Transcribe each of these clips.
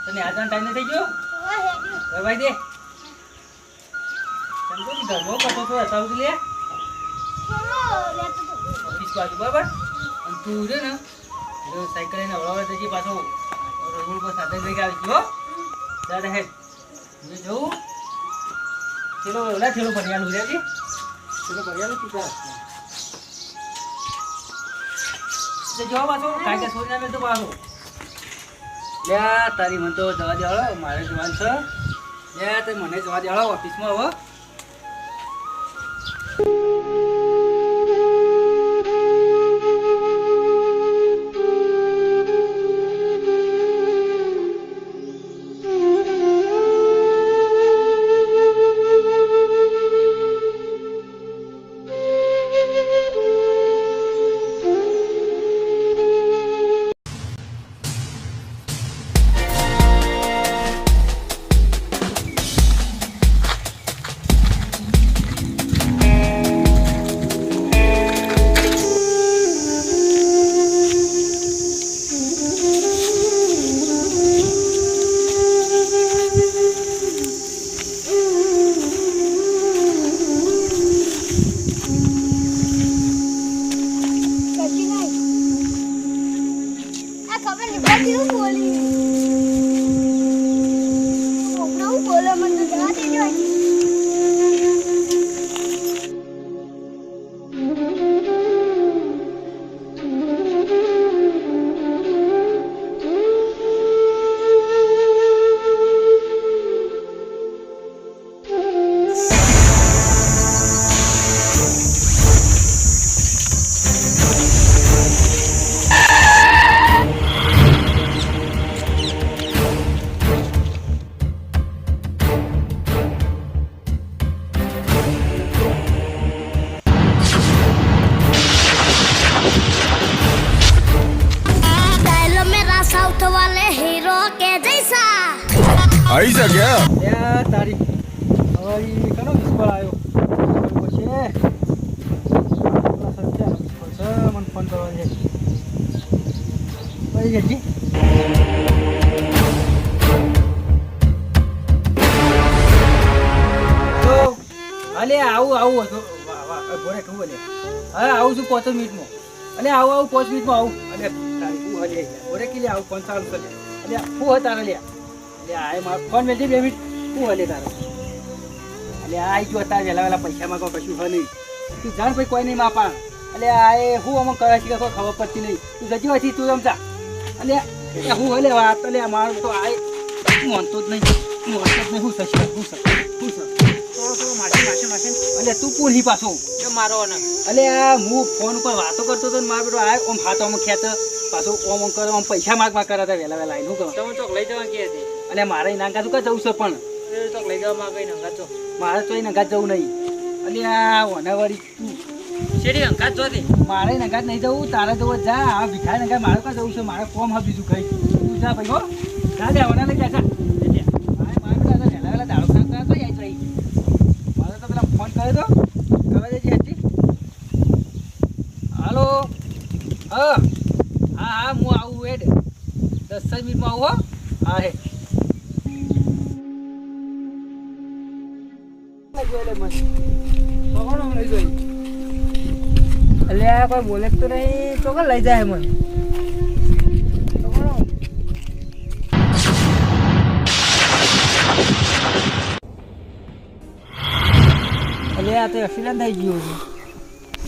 તને આજનો ટાઈમ થઈ ગયો હવે ભાઈ દે તને તો ઘરનો કટો તો હતા ઉડી લે ઓફિસ બાજુ બરાબર અને તું રે ને જો સાયકલ લઈને હવડાવવા જજે પાછો રોડ પર સાધન લઈ આવી ગયો દાદા હેડ હું જઉં ચલો ઓલા ચલો ભણ્યાનું રે ચલો ભણ્યાનું તું જા જો પાછો કાયદા છોડી નાખે તો પાછો લે તારી મને તો જવા દે હળો મારે જવાનું છે લે તે મને જવા દે હળો ઓફિસમાં હવે आई जा क्या યા તારી હવે કનો મિસકોલ આવ્યો છે સચ્ચા મિસકોલ છે મને ફોન કરવા દે ભાઈ જજી તો અલે આવું હતો બોરે કહું બોલે હા આવું છું 5 મિનિટમાં અલે આવું 5 મિનિટમાં આવું અલે તારી હું હલે બોરે કે લે આવું 5 મિનિટ અલે હું હતા લે આય માર ફોન મેલજે 2 મિનિટ હું હલે તારો એટલે આઈ જો તાર વેલા પૈસા માંગો કશું હોય નહીં તું જાણ ભાઈ કોઈ નહીં માપા એટલે આય હું અમુક કરે છે કોઈ ખબર પડતી નહીં તું જજી હોય તું સમજા એટલે હું હલે વાત એટલે મારું તો આય મોનતો જ નહીં હું સચી હું એટલે તું પૂરી પાછો મારો ને એટલે હું ફોન ઉપર વાતો કરતો હતો મારો બેટો આય ઓમ હાથ ઓમ ખેત પાછો ઓમ કરે ઓમ પૈસા માગવા કરે હતા વેલા આવીને શું કરો તમે ચોક લઈ જવા કે હતી એટલે મારે નાંગા તું કા જવું છે પણ ચોક લઈ જવા માં કઈ નંગા છો મારે તો નંગા જવું નહીં એટલે આ ઓનાવાળી તું શેરી અંકાત જોતી મારે નંગા નહીં જવું તારે જવું જા આ ભીખાય નંગા મારે કા જવું છે મારે કોમ હા બીજું કઈ તું જા ભાઈ હો જા દે ઓના લઈ જા જા વેલા દાડો ખરાબ કર્યા તો આઈ જઈ મારે તો પેલા ફોન કર્યો તો હવે જજી હજી હાલો હા હું આવું હેડ 10 મિનિટમાં આવું હો હા હે અલ્યા કોઈ બોલે તો નહીં તો કે લઈ જાય મને અલ્યા તો એક્સિડન્ટ થઈ ગયું છે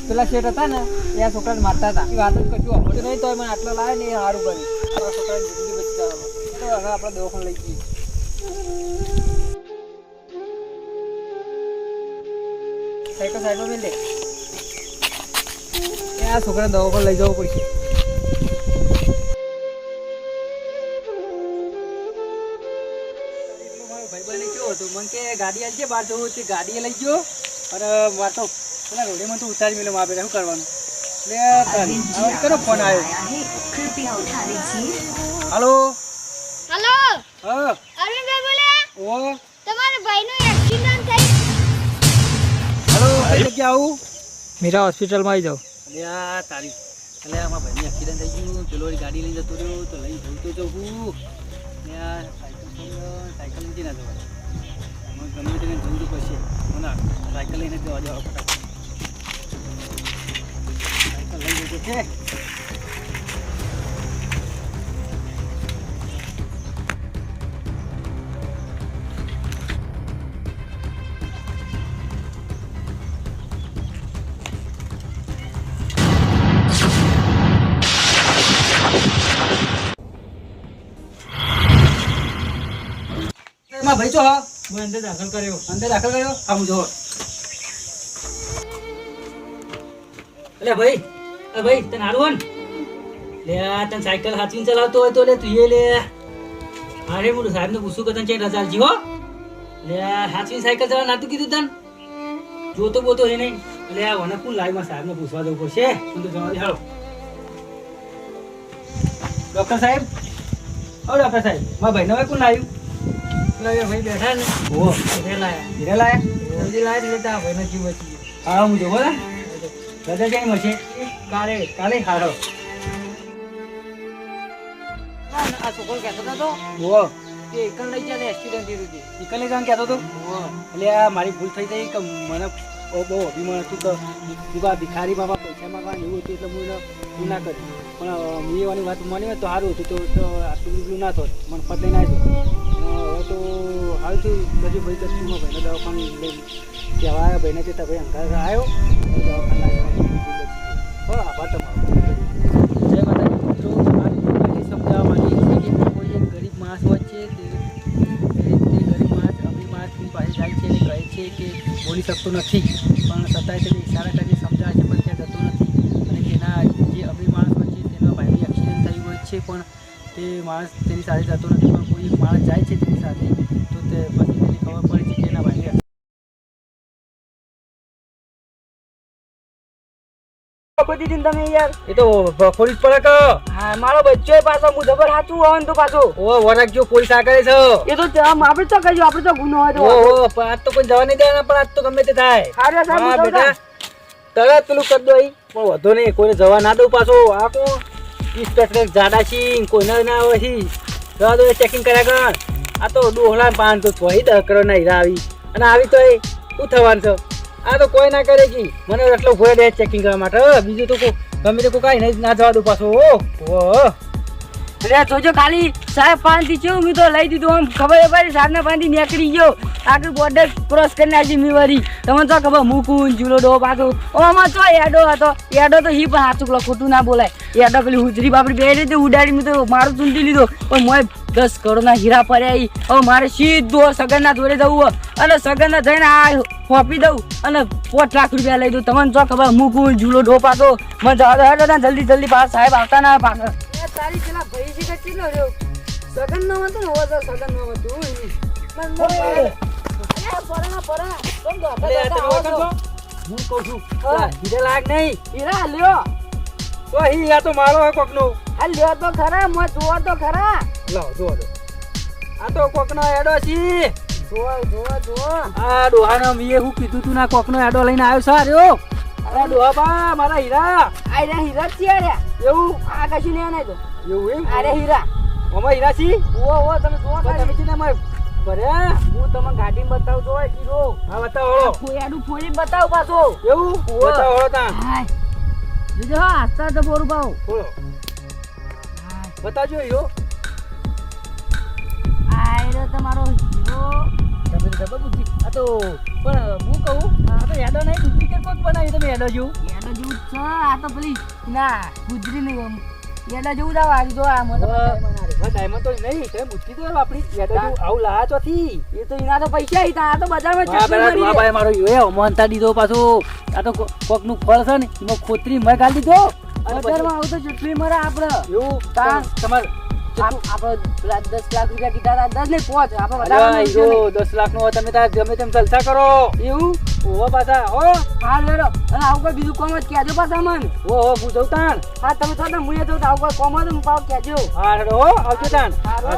પેલા શેઠ હતા ને એ આ છોકરાને મારતા હતા વાત જ કશું અમડે નહીં તો મને આટલા લાવે ને એ સારું કર્યું આપણા છોકરાની જિંદગી બચી જવાનું તો હવે આપણે દવાખાને લઈ જઈએ સાયકલ સાઈડમાં મેં લે આ છોકરાને દવાખાને લઈ જવું પડશે ભાઈબંધ કેવું હતું મને કે ગાડી આવી છે બહાર જવું તે ગાડીએ લઈ ગયો અને મારે તો પેલા રોડેમાં તો ઉતારી મેળ્યો મારે શું કરવાનું એટલે કરો ફોન આવ્યો હાલો हेलो હા अरविंद भाई बोले ઓ तुम्हारे भाई नो एक्सीडेंट થઈ હાલો કઈ જગ્યા આવું મીરા હોસ્પિટલમાં આવી જાઓ અરે આ તારી એટલે આમાં ભાઈની એક્સિડન્ટ થઈ ગયું પેલો ગાડી લઈને જતો રહ્યો તો લઈ જવું તો જવું સાયકલ નથી ના જવાય. ગમે તેને જવું તો પડશે. મને સાયકલ લઈને જવા જવા ફટાફટ. સાયકલ લઈ જજો છે. ભાઈ તો હા મેં અંદર દાખલ કર્યો. અંદર દાખલ કર્યો. હા હું જોવો. અલે ભાઈ, તને હારું લે આ તને સાયકલ હાથવીને ચલાવતો હોય તો લે તું એ લે. અરે મોટું સાહેબને પૂછું કે તને ચેક રજા આલજી હો. લે હાથવીને સાયકલ ચલાવવા નાતું કીધું તને. જોતો બોતો હે નહીં. એટલે આ વને કોણ લાઈમાં સાહેબને પૂછવા જવું પડશે. તું તો જવા દે હાલો. ડોક્ટર સાહેબ, ઓ ડોક્ટર સાહેબ, મારા ભાઈને હવે કોણ લાવ્યું? ભાઈ બેઠા ને ઓહો, હીરે લાયા. હીરા લાયા? જલ્દી લાય એટલે તારા ભાઈનો જીવ બચી ગયો. હા હું જોવો ને. રજા ક્યાંય મળશે? કાલે કાલે હારો. આ છોકરો કહેતો હતો ઓહો, કે એકલ લઈ જાય એક્સિડન્ટ થયું છે. નીકળી જવાનું કહેતો હતો. એટલે આ મારી ભૂલ થઈ ગઈ કે મને બહુ અભિમાન હતું કે તું આ ભિખારી બાબા પૈસા માંગવાનું એવું હતું એટલે હું તું ના કરી. પણ મેવાની વાત માની હોય તો સારું હતું તો આટલું બધું ના થોત મને ફટ લઈને આવ્યો. હવે તો હાલ થયું બધું ભાઈ કચ્છમાં ભાઈને દવાખાનું લઈ કહેવાય ભાઈને તે ભાઈ અંકાર આવ્યો દવાખાના આવ્યો. આભાર તમારો. જય માતાજી મિત્રો, મારી ભૂલને સમજાવવા માંગીએ છીએ કે કોઈ એક ગરીબ માણસ હોય છે તે ગરીબ માણસ અમીર માણસની પાસે જાય છે અને કહે છે કે બોલી શકતો નથી, પણ છતાંય તેને ઇશારા કરીને સમજાવે છે પણ ત્યાં જતો નથી. અને તેના જે અમીર માણસ હોય છે તેના ભાઈનું એક્સિડન્ટ થયું હોય છે પણ તે માણસ તેની સાથે જતો નથી, પણ કોઈ એક માણસ જાય છે તેની સાથે તો તે પછી તેને ખબર પડે છે કે એના ભાઈનું તમે યાર એ તો પોલીસ પડે કે હા મારો બચ્ચો પાછો હું જબર સાચું હોય તો પાછો ઓ વરખ જો પોલીસ આગળ છે એ તો આપણે તો કહીશું આપણે તો ગુનો હોય તો ઓહો પણ આજ તો કોઈ જવા નહીં દેવાના પણ આજ તો ગમે તે થાય હારે સાહેબ હા બેટા તરત પેલું કરી દો અહીં પણ વધો નહીં કોઈને જવા ના દઉં પાછો આ કોણ ઇન્સ્પેક્ટર જાડા સિંહ કોઈને ના હોય જવા દો ચેકિંગ કર્યા કર આ તો ડોહલા પાન તો થોડી દકરો ના હીરા આવી અને આવી તો એ શું થવાનું છે આ તો કોઈ ના કરે કી મને એટલો ભોય દે ચેકિંગ કરવા માટે બીજું તો ગમે તે કોઈ કાંઈ નહીં ના જવા દઉં પાછો ઓહો અરે જોજો ખાલી સાહેબ પાનથી કેવું મેં તો લઈ દીધું આમ ખબર પડી સાહેબના પાનથી નીકળી ગયો આગળ બોર્ડર ક્રોસ કરી નાખી મેં વળી તમને તો ખબર મૂકું જુલો ડો પાછું આમાં તો એડો હતો એડો તો હી પણ સાચું ખોટું ના બોલાય એડો પેલી હુજરી બાપડી બે રીતે ઉડાડી મેં તો મારું ચૂંટી લીધો પણ મોય 10 કરોડના હીરા પડ્યા હવે મારે સીધો સગનના જોડે જવું અને સગનના જઈને આ સોંપી દઉં અને 5 લાખ રૂપિયા લઈ દઉં તમને તો ખબર મૂકું જુલો ડો પાછો મને જવા જલ્દી પાછા સાહેબ આવતા ના પાછળ તારી પેલા ભાઈ છે કે કેટલો રહ્યો સગન નો હતો ને હવે તો સગન નો હતું હું કહું છું હીરા લાગ નહીં હીરા લ્યો તો હીરા તો મારો હોય કોકનો આ લ્યો તો ખરા મો જોવો તો ખરા લાવો જોવો દો આ તો કોકનો એડો છે જોવો આ ડોહાનો મીએ હું કીધું તું ના કોકનો એડો લઈને આવ્યો છે રહ્યો અરે ડોહા બા મારા હીરા આરે હીરા છે આરે એવું આ કશું નહીં આને તો એવું એમ આરે હીરા ઓમાં હીરા છે ઓ તમે જોવો તમે છે ને મારે ભર્યા હું તમને ગાડી બતાવું જો કીધો હા બતાવો ફોયાડું ફોડી બતાવ પાછો એવું બતાવો તા હાય જોજો આસ્તા તો બોરું પાવ બોલો બતાજો યો આયરો તમારો હીરો તમે ખબર બુદ્ધિ આ તો પણ હું કહું આ તો યાદો નહીં ડુપ્લિકેટ કોક બનાવી તમે યાદો જેવું જ છે આ તો પેલી ના ગુજરી નહીં યાદો જેવું જ આવી જો આ મને ડાયમંડ તો નહીં તે બુદ્ધિ તો આપણી યાદો જેવું આવું લાયા ચોથી એ તો એના તો પૈસા હતા આ તો બજારમાં ચટણી મરી હા ભાઈ મારો યો મોનતા દીધો પાછો આ તો કોકનું ફળ છે ને એમાં ખોતરી મર ગાલ દીધો બજારમાં આવું તો ચટણી મરે આપણે એવું તમારે આપણે 10 લાખ રૂપિયા કીધા હતા 10 નહીં 5 આપણે વધારે 10 લાખ નો તમે તાર ગમે તેમ જલસા કરો એવું ઓહો પાછા હો હા લેરો અને આવું કોઈ બીજું કોમ જ કહેજો પાછા મન ઓહો હું જઉં તાણ હા તમે તો હું એ જઉં આવું કોઈ કોમ જ હું પાવ કહેજો હા હેડો હો આવજો તાણ હારો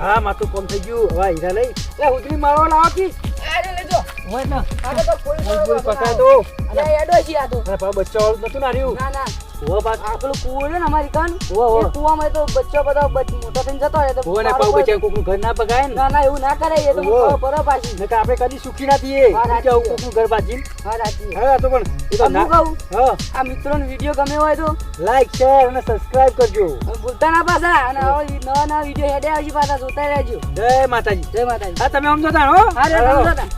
હા માથું કોમ થઈ ગયું હવે હીરા લઈ એ ઉજળી મારવા લાવો કી અરે લેજો હોય ને આ તો કોઈ બોલ પકડાય તો અરે એડો છે આ તો અને પાછું બચ્ચા વાળું નતું ના રહ્યું ના ના હોવા પાછું આ પેલું કૂવો છે ને અમારી કાન હોવા, હોવા. એ કૂવામાં તો બચ્ચો બધો મોટો થઈને જતો રહે તો હોવા ને મારો પાછું કોઈ- બચ્ચા કોકનું ઘર ના પગાય ને ના ના એવું ના કરે એ તો હોવા. બરો પાછી નકર આપણે કદી સુખી ના થઈએ હા, સાચી કેવું વાત. કોકનું ઘર બાજી હા રાજી હા તો પણ એ તો હું ના કહું હા આ મિત્રોનો વિડીયો ગમે હોય તો લાઈક શેર અને સબસ્ક્રાઇબ કરજો ભૂલતા ના પાછા અને આવા નવા નવા વિડીયો હેડે આવશે પાછા જોતા રહેજો જય માતાજી જય માતાજી હા તમે સમજો તા હો હા રે સમજો તા.